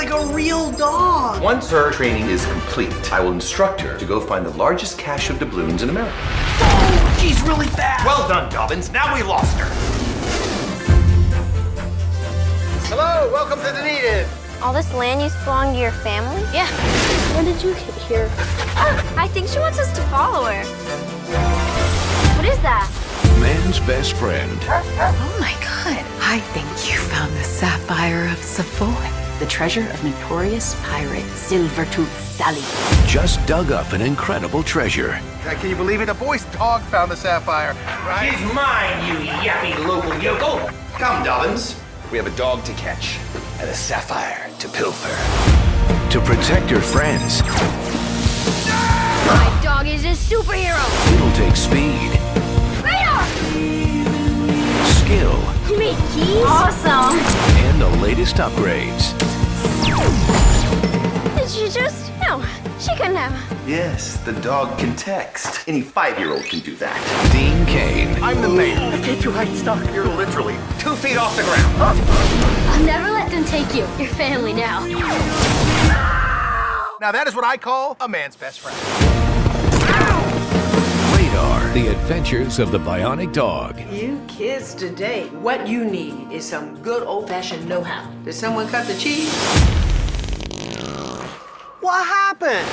like a real dog. Once her training is complete, I will instruct her to go find the largest cache of doubloons in America. Oh, she's really fast. Well done, Dobbins. Now we lost her. Hello, welcome to Dunedin. All this land used to belong to your family? Yeah. When did you get here? I think she wants us to follow her. What is that? Man's best friend. Oh my God. I think you found the sapphire of Savoy, the treasure of notorious pirate Silvertooth Sally. Just dug up an incredible treasure. Can you believe it? A boy's dog found the sapphire, right? She's mine, you yappy local yokel. Come, Dobbins. We have a dog to catch and a sapphire to pilfer. To protect her friends, My dog is a superhero. it'll take speed, R.A.D.A.R. skill, You made keys? Awesome. and the latest upgrades. Did she just? No, she couldn't have. Yes, the dog can text. Any 5-year-old can do that. Dean Cain, I'm the mayor. I can't do height stuff. You're literally 2 feet off the ground. I'll never let them take you. You're family now. Now that is what I call a man's best friend. R.A.D.A.R, The Adventures of the Bionic Dog. You kids today, what you need is some good old-fashioned know-how. Did someone cut the cheese? What happened?